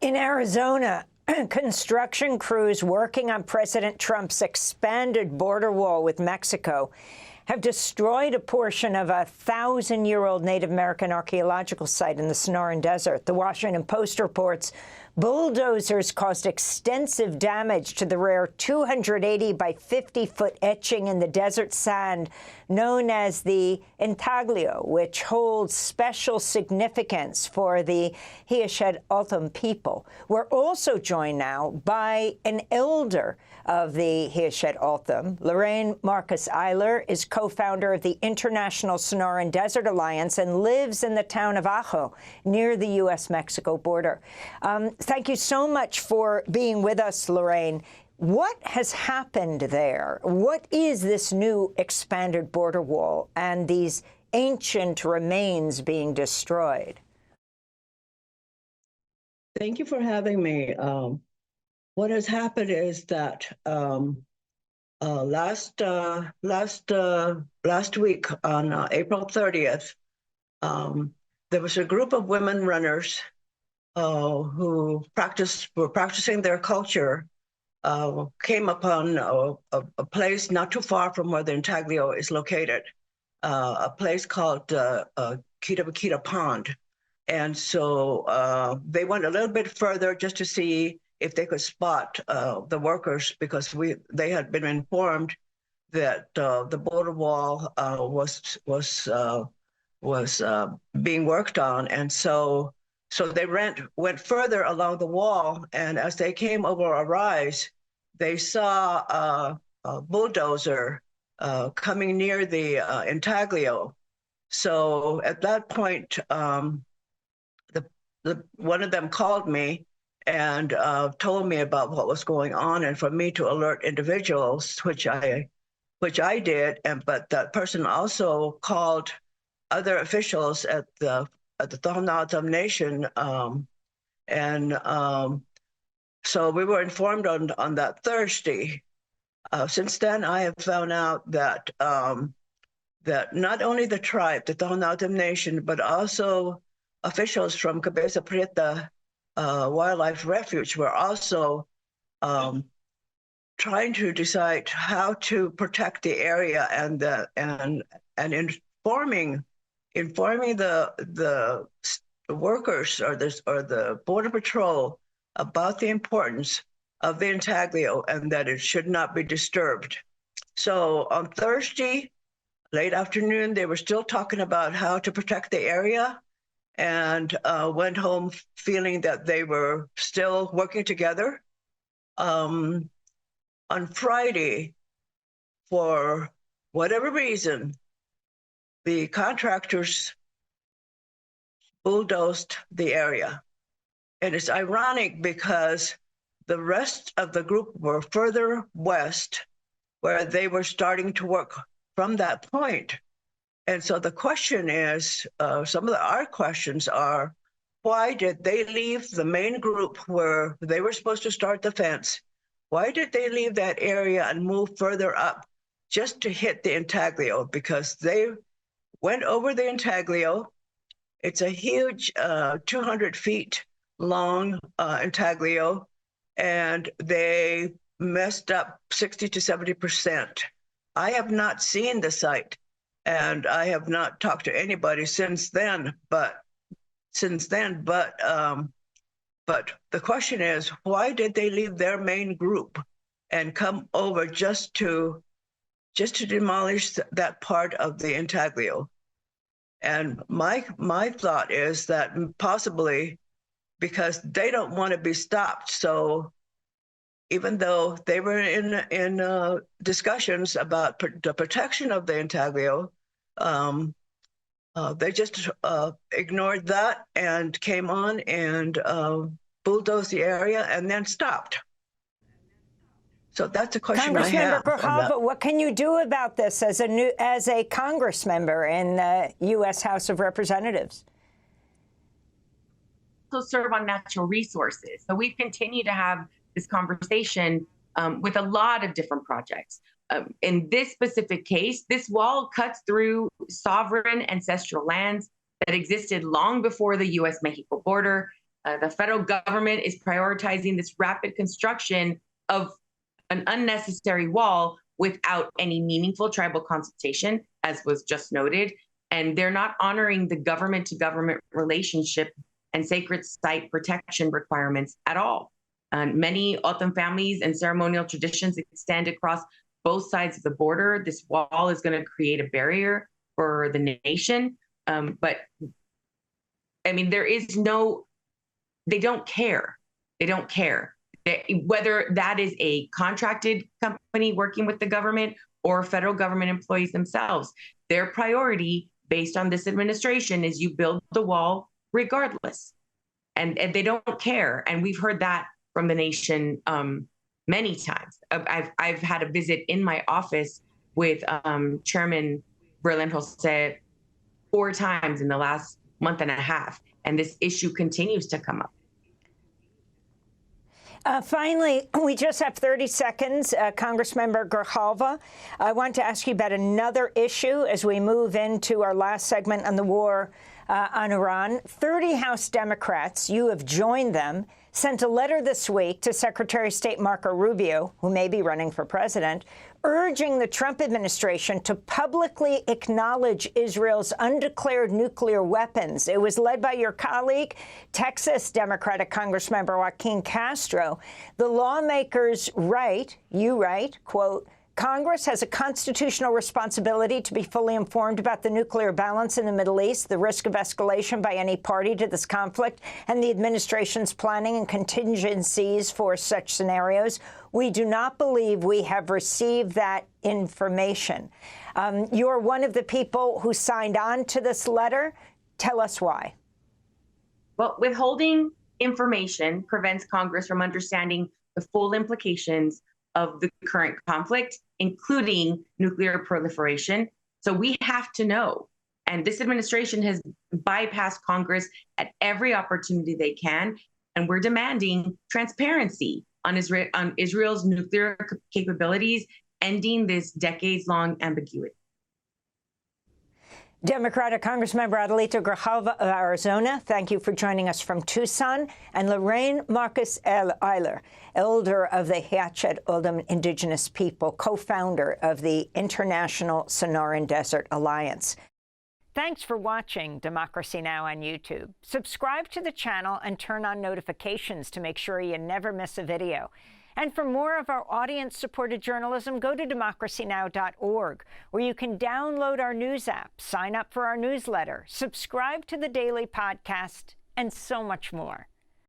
In Arizona, construction crews working on President Trump's expanded border wall with Mexico have destroyed a portion of a 1,000-year-old Native American archeological site in the Sonoran Desert. The Washington Post reports bulldozers caused extensive damage to the rare 280 by 50-foot etching in the desert sand known as the intaglio, which holds special significance for the Hia-Ced O'odham people. We're also joined now by an elder of the Hia-Ced O'odham. Lorraine Marquez Eiler is co-founder of the International Sonoran Desert Alliance and lives in the town of Ajo, near the U.S.-Mexico border. Thank you so much for being with us, Lorraine. What has happened there? What is this new expanded border wall and these ancient remains being destroyed? Thank you for having me. What has happened is that last week on April 30th, there was a group of women runners who were practicing their culture, came upon a place not too far from where the intaglio is located, a place called Kita Pond. And so they went a little bit further just to see if they could spot the workers, because they had been informed that the border wall was being worked on. And so they went further along the wall, and as they came over a rise, they saw a bulldozer coming near the intaglio. So at that point, one of them called me and told me about what was going on, and for me to alert individuals, which I did. But that person also called other officials at the Tohono O'odham Nation, so we were informed on that Thursday. Since then, I have found out that that not only the tribe, the Tohono O'odham Nation, but also officials from Cabeza Prieta Wildlife Refuge were also trying to decide how to protect the area, and informing the workers or the Border Patrol about the importance of the intaglio and that it should not be disturbed. So on Thursday, late afternoon, they were still talking about how to protect the area, and went home feeling that they were still working together. On Friday, for whatever reason, the contractors bulldozed the area. And it's ironic because the rest of the group were further west, where they were starting to work from that point. And so the question is, some of our questions are, why did they leave the main group where they were supposed to start the fence? Why did they leave that area and move further up just to hit the intaglio? Because they went over the intaglio. It's a huge 200 feet long intaglio, and they messed up 60 to 70%. I have not seen the site, and I have not talked to anybody since then. But the question is, why did they leave their main group and come over just to demolish that part of the intaglio? And my thought is that possibly because they don't want to be stopped. So even though they were in discussions about the protection of the intaglio, they just ignored that and came on and bulldozed the area and then stopped. So that's a question I have. Congressmember Grijalva, what can you do about this as a Congress member in the U.S. House of Representatives? Also serve on natural resources. So we've continued to have this conversation with a lot of different projects. In this specific case, this wall cuts through sovereign ancestral lands that existed long before the U.S.-Mexico border. The federal government is prioritizing this rapid construction of an unnecessary wall without any meaningful tribal consultation, as was just noted. And they're not honoring the government-to-government relationship and sacred site protection requirements at all. Many O'odham families and ceremonial traditions extend across both sides of the border. This wall is going to create a barrier for the nation. But I mean, they don't care. They don't care. Whether that is a contracted company working with the government or federal government employees themselves, their priority based on this administration is you build the wall regardless. And they don't care. And we've heard that from the nation many times. I've had a visit in my office with Chairman Berlin Jose 4 times in the last month and a half. And this issue continues to come up. Finally, we just have 30 seconds. Congressmember Grijalva, I want to ask you about another issue as we move into our last segment on the war on Iran. 30 House Democrats, you have joined them, sent a letter this week to Secretary of State Marco Rubio, who may be running for president, urging the Trump administration to publicly acknowledge Israel's undeclared nuclear weapons. It was led by your colleague, Texas Democratic Congressmember Joaquin Castro. The lawmakers write, quote, Congress has a constitutional responsibility to be fully informed about the nuclear balance in the Middle East, the risk of escalation by any party to this conflict, and the administration's planning and contingencies for such scenarios. We do not believe we have received that information. You're one of the people who signed on to this letter. Tell us why. Well, withholding information prevents Congress from understanding the full implications of the current conflict, including nuclear proliferation. So we have to know. And this administration has bypassed Congress at every opportunity they can. And we're demanding transparency on Israel's nuclear capabilities, ending this decades-long ambiguity. Democratic Congressmember Adelito Grijalva of Arizona, thank you for joining us from Tucson. And Lorraine Marquez Eiler, elder of the Hia-Ced O'odham Indigenous people, co-founder of the International Sonoran Desert Alliance. Thanks for watching Democracy Now! On YouTube. Subscribe to the channel and turn on notifications to make sure you never miss a video. And for more of our audience-supported journalism, go to democracynow.org, where you can download our news app, sign up for our newsletter, subscribe to the daily podcast, and so much more.